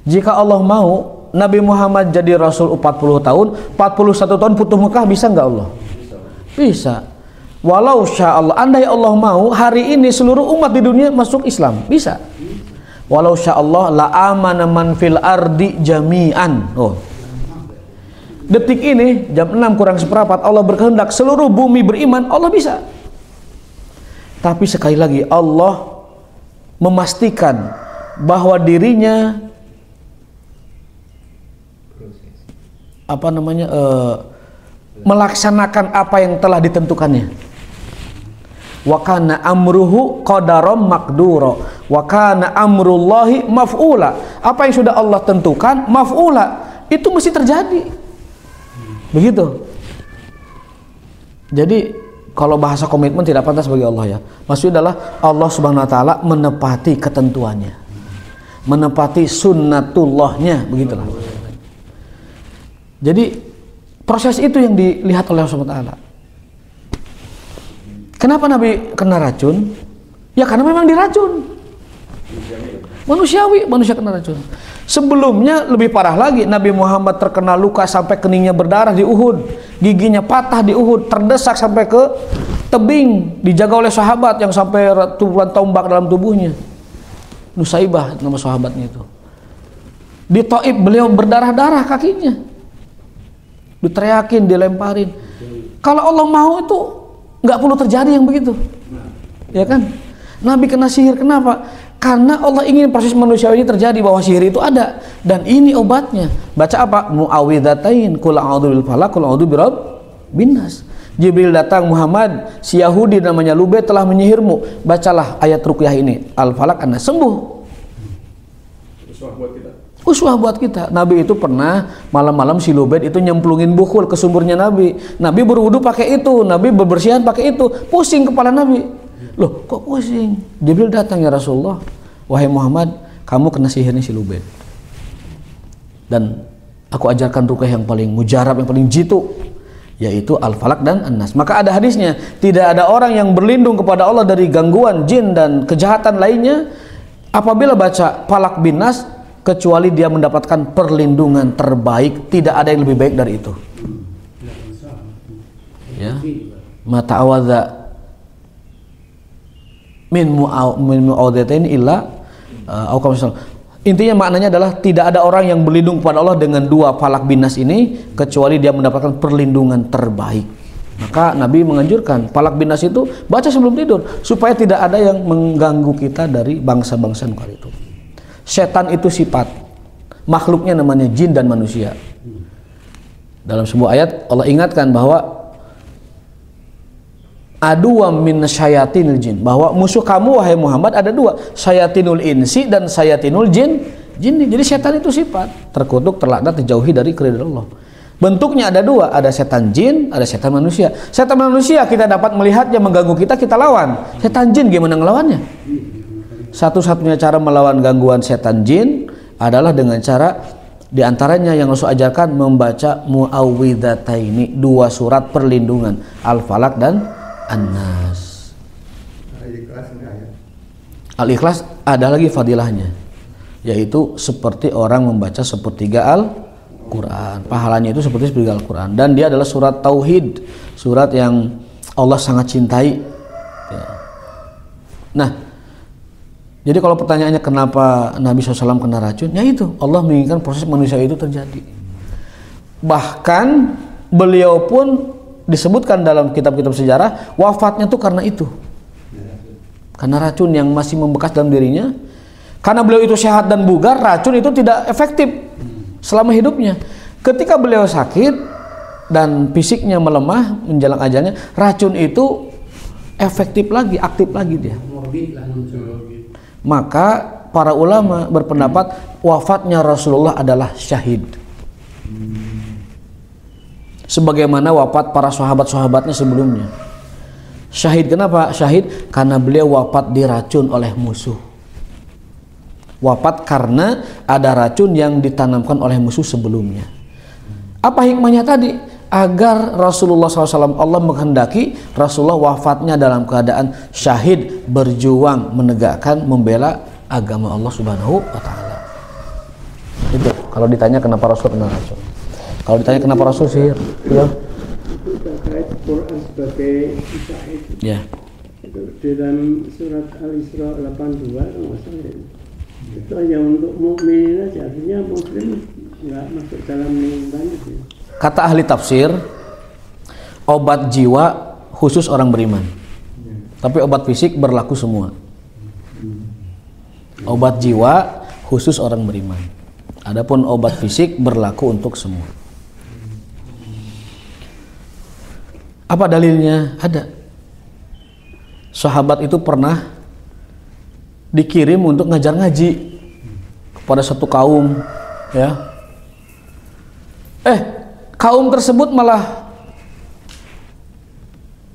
Jika Allah mau Nabi Muhammad jadi Rasul 40 tahun, 41 tahun Futuh Mekah, bisa nggak Allah? Bisa. Walau sya'allah, andai Allah mau hari ini seluruh umat di dunia masuk Islam, bisa. Walau sya'allah la amana man fil ardi jami'an. Oh. Detik ini jam 6 kurang seperempat Allah berkehendak seluruh bumi beriman, Allah bisa. Tapi sekali lagi Allah memastikan bahwa dirinya melaksanakan apa yang telah ditentukannya. Wa kana amruhu qadaram maqdura wa kana amrullahi maf'ula. Apa yang sudah Allah tentukan maf'ula, itu mesti terjadi. Begitu. Jadi kalau bahasa komitmen tidak pantas bagi Allah ya. Maksudnya adalah Allah Subhanahu wa taala menepati ketentuannya, menepati sunnatullahnya, begitulah. Jadi proses itu yang dilihat oleh Allah Subhanahu wa taala. Kenapa Nabi kena racun? Ya karena memang diracun. Manusiawi, manusia kena racun. Sebelumnya lebih parah lagi, Nabi Muhammad terkena luka sampai keningnya berdarah di Uhud, giginya patah di Uhud, terdesak sampai ke tebing, dijaga oleh sahabat yang sampai ratusan tombak dalam tubuhnya. Nusaibah nama sahabatnya itu. Di Taif beliau berdarah-darah kakinya, diteriakin, dilemparin. Kalau Allah mau itu nggak perlu terjadi yang begitu, ya kan? Nabi kena sihir, kenapa? Karena Allah ingin proses manusia ini terjadi, bahwa sihir itu ada dan ini obatnya. Baca apa? Muawwidzatain, qul a'udzu bil falaq, qul a'udzu birabbin nas. Jibril datang, Muhammad, si Yahudi namanya Lubay telah menyihirmu. Bacalah ayat ruqyah ini, Al-Falaq An-Nas, sembuh. Uswah buat kita. Nabi itu pernah malam-malam si Lubay itu nyemplungin bukhul ke sumurnya Nabi. Nabi berwudu pakai itu, Nabi berbersihan pakai itu. Pusing kepala Nabi. Loh, kok pusing? Jibril datang, ya Rasulullah, wahai Muhammad, kamu kena sihirnya si Lubay. Dan aku ajarkan ruqyah yang paling mujarab, yang paling jitu, yaitu Al-Falaq dan An-Nas. Maka ada hadisnya, tidak ada orang yang berlindung kepada Allah dari gangguan jin dan kejahatan lainnya apabila baca Falaq bin Nas, kecuali dia mendapatkan perlindungan terbaik. Tidak ada yang lebih baik dari itu. Ya, mata'awadza min mu'awdatain illa intinya maknanya adalah tidak ada orang yang berlindung kepada Allah dengan dua Falaq bin Nas ini kecuali dia mendapatkan perlindungan terbaik. Maka Nabi menganjurkan Falaq bin Nas itu baca sebelum tidur supaya tidak ada yang mengganggu kita dari bangsa-bangsa kali itu. Setan itu sifat, makhluknya namanya jin dan manusia. Dalam sebuah ayat Allah ingatkan bahwa aduwam min syayatinil jin, bahwa musuh kamu wahai Muhammad ada dua, syayatinul insi dan syayatinul jin. Jadi setan itu sifat terkutuk, terlaknat, dijauhi dari keridhaan Allah. Bentuknya ada dua, ada setan jin, ada setan manusia. Setan manusia kita dapat melihatnya mengganggu kita, kita lawan. Setan jin gimana ngelawannya? Satu-satunya cara melawan gangguan setan jin adalah dengan cara diantaranya yang Rasul ajarkan membaca muawwidhataini, 2 surat perlindungan, Al-Falaq dan An-Nas. Al-Ikhlas ada lagi fadilahnya, yaitu seperti orang membaca sepertiga Al-Quran, pahalanya itu seperti sepertiga Al-Quran, dan dia adalah surat tauhid, surat yang Allah sangat cintai. Nah, jadi kalau pertanyaannya kenapa Nabi SAW kena racun, ya itu Allah menginginkan proses manusia itu terjadi. Bahkan beliau pun disebutkan dalam kitab-kitab sejarah wafatnya tuh karena itu, karena racun yang masih membekas dalam dirinya. Karena beliau itu sehat dan bugar, racun itu tidak efektif selama hidupnya. Ketika beliau sakit dan fisiknya melemah menjelang ajalnya, racun itu efektif lagi, aktif lagi dia. Maka para ulama berpendapat wafatnya Rasulullah adalah syahid, sebagaimana wafat para sahabat-sahabatnya sebelumnya. Syahid kenapa? Syahid karena beliau wafat diracun oleh musuh. Wafat karena ada racun yang ditanamkan oleh musuh sebelumnya. Apa hikmahnya tadi? Agar Rasulullah SAW, Allah menghendaki Rasulullah wafatnya dalam keadaan syahid, berjuang, menegakkan, membela agama Allah Subhanahu wa Ta'ala. Itu kalau ditanya kenapa Rasul kena racun. Kalau ditanya kenapa Rasul sihir, ya. Itu terkait Quran sebagai syahid. Ya. Itu di dalam surat Al-Isra 82 maksudnya. Itu hanya untuk mukmin aja, artinya muslim nggak masuk dalam lingkungan itu. Kata ahli tafsir, obat jiwa khusus orang beriman, tapi obat fisik berlaku semua. Obat jiwa khusus orang beriman, adapun obat fisik berlaku untuk semua. Apa dalilnya? Ada. Sahabat itu pernah dikirim untuk ngajar ngaji kepada satu kaum, ya. Kaum tersebut malah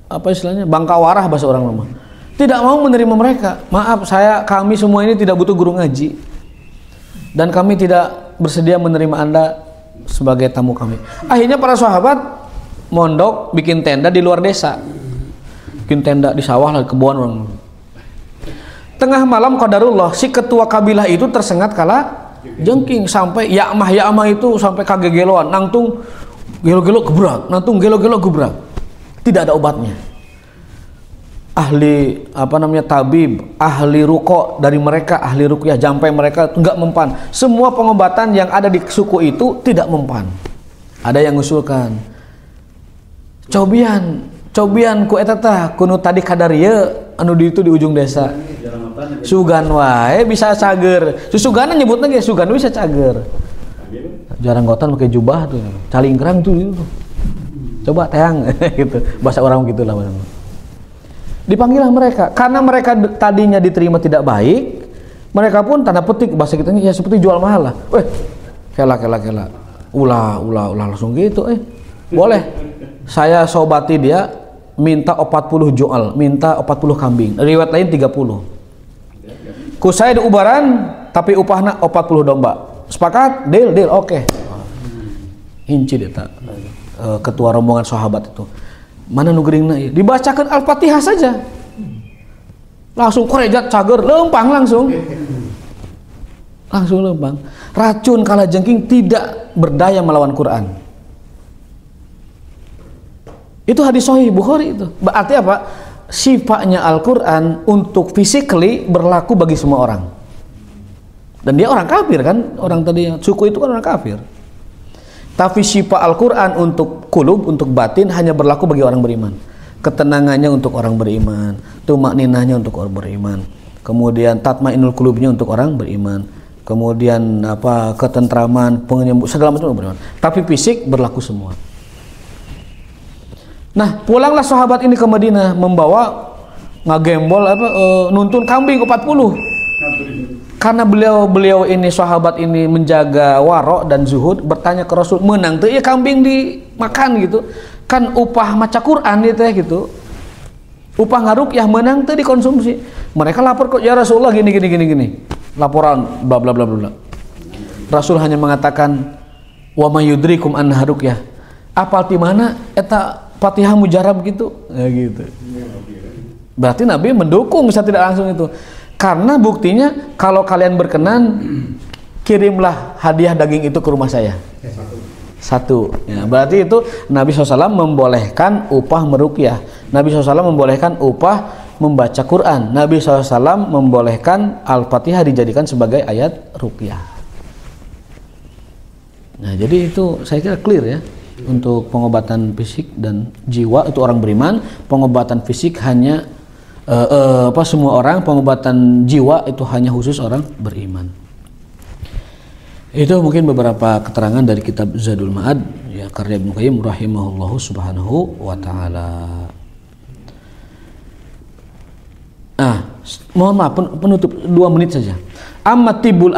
apa istilahnya, bangkawarah bahasa orang lama, tidak mau menerima mereka. Maaf, kami semua ini tidak butuh guru ngaji, dan kami tidak bersedia menerima Anda sebagai tamu kami. Akhirnya para sahabat mondok, bikin tenda di luar desa, bikin tenda di sawah lagi, kebun orang. Tengah malam qadarullah, si ketua kabilah itu tersengat kala jengking, sampai Ya'mah itu sampai kagegeloan, nangtung gelo-gelo gebrak, nantung gelo-gelo gebrak. Tidak ada obatnya. Ahli tabib, ahli ruqyah dari mereka, ahli ruqyah jampai mereka enggak mempan. Semua pengobatan yang ada di suku itu tidak mempan. Ada yang ngusulkan, cobian ku eta tah kuno tadi kadarieu anu di itu di ujung desa. Sugan wae bisa cager. Susugana nyebutna ge sugan bisa cager. Jaranggotan pakai jubah tuh, calingkrang tuh gitu. Coba teang gitu, bahasa orang gitulah. Dipanggillah mereka, karena mereka tadinya diterima tidak baik, mereka pun tanda petik bahasa kita ya seperti jual mahal lah. Kela ulah langsung gitu. Boleh. Saya sobati dia, minta 40 jual, minta 40 kambing. Riwayat lain 30. Ku saya diubaran tapi upahna 40 domba. Sepakat? Deal, oke. Hinci dia tak. Ketua rombongan sahabat itu. Mana nugeringna ieu? Dibacakan Al-Fatihah saja. Langsung korejat cager, lempang langsung. Langsung lempang. Racun kalajengking tidak berdaya melawan Quran. Itu hadis sahih Bukhari itu. Berarti apa? Sifatnya Al-Quran untuk physically berlaku bagi semua orang. Dan dia orang kafir kan, orang tadi suku itu kan orang kafir. Tapi sifat Al-Quran untuk kulub, untuk batin hanya berlaku bagi orang beriman. Ketenangannya untuk orang beriman, tumakninahnya untuk orang beriman, kemudian tatmainul kulubnya untuk orang beriman, kemudian ketentraman, penyembuh, segala macam beriman. Tapi fisik berlaku semua. Nah, pulanglah sahabat ini ke Madinah membawa ngagembol nuntun kambing 40. Karena beliau ini sahabat ini menjaga warok dan zuhud, bertanya ke Rasul, menang tuh ya kambing dimakan gitu. Kan upah maca Quran gitu. Upah ngarukyah menang tuh dikonsumsi. Mereka lapor kok, ya Rasulullah gini. Laporan bla bla bla bla. Rasul hanya mengatakan, wa mayudrikum an harukyah. Apal di mana eta Fatihah mujarab gitu. Ya gitu. Berarti Nabi mendukung bisa tidak langsung itu. Karena buktinya kalau kalian berkenan, kirimlah hadiah daging itu ke rumah saya. Satu. Ya, berarti itu Nabi SAW membolehkan upah meruqyah. Nabi SAW membolehkan upah membaca Quran. Nabi SAW membolehkan Al-Fatihah dijadikan sebagai ayat ruqyah. Nah, jadi itu saya kira clear ya. Untuk pengobatan fisik dan jiwa itu orang beriman. Pengobatan fisik hanya semua orang, pengobatan jiwa itu hanya khusus orang beriman. Itu mungkin beberapa keterangan dari kitab Zadul Ma'ad ya, karya Ibnu Qayyim rahimahullahu subhanahu wa ta'ala. Mohon maaf penutup 2 menit saja. Amatibul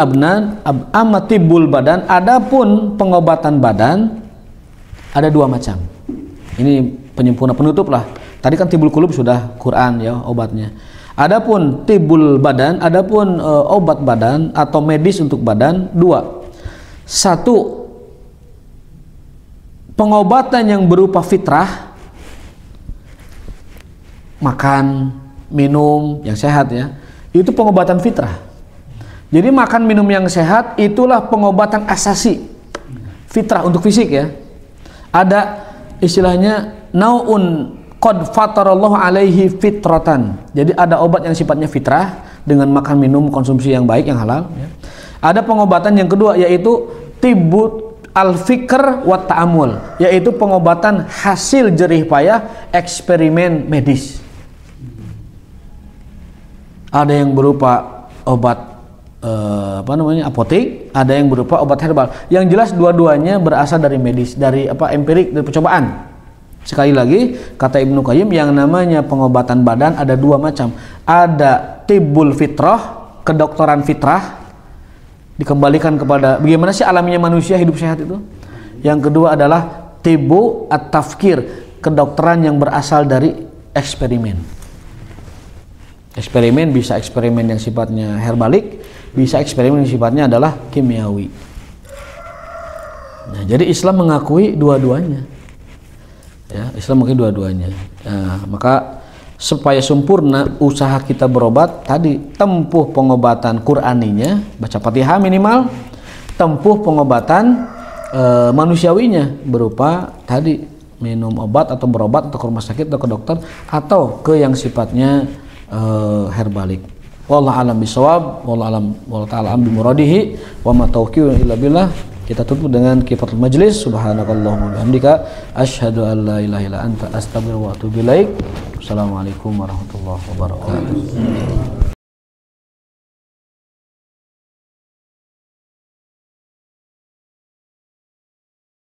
badan, adapun pengobatan badan ada 2 macam. Ini penyempurna penutup lah. Tadi kan tibul kulub sudah Quran ya obatnya. Adapun tibul badan, adapun obat badan atau medis untuk badan 2. 1, pengobatan yang berupa fitrah, makan, minum yang sehat ya. Itu pengobatan fitrah. Jadi makan minum yang sehat itulah pengobatan asasi. Fitrah untuk fisik ya. Ada istilahnya naun qad fatarallahu alaihi fitratan. Jadi ada obat yang sifatnya fitrah dengan makan minum konsumsi yang baik yang halal ya. Ada pengobatan yang kedua yaitu tibut al-fikr wa ta'amul, yaitu pengobatan hasil jerih payah eksperimen medis. Ada yang berupa obat apotek, ada yang berupa obat herbal. Yang jelas dua-duanya berasal dari medis, dari empirik, dari percobaan. Sekali lagi kata Ibnu Qayyim, yang namanya pengobatan badan ada 2 macam. Ada tibul fitrah, kedokteran fitrah, dikembalikan kepada bagaimana sih alaminya manusia hidup sehat itu. Yang kedua adalah tibu at-tafkir, kedokteran yang berasal dari eksperimen. Eksperimen bisa eksperimen yang sifatnya herbalik, bisa eksperimen yang sifatnya adalah kimiawi. Nah, jadi Islam mengakui dua-duanya. Ya, Islam mungkin dua-duanya. Nah, maka supaya sempurna usaha kita berobat tadi, tempuh pengobatan Qur'aninya, baca Fatihah minimal, tempuh pengobatan manusiawinya berupa tadi minum obat atau berobat atau ke rumah sakit atau ke dokter atau ke yang sifatnya herbalik. Wallahu a'lam bishawab, wallahu ta'ala alam bimuradihi, wa ma taufiqi illa billah. Kita tutup dengan kifaratul majlis. Subhanakallahumma wa bihamdika asyhadu an la ilaha illa anta astaghfiruka wa atubu ilaik. Assalamualaikum warahmatullahi wabarakatuh.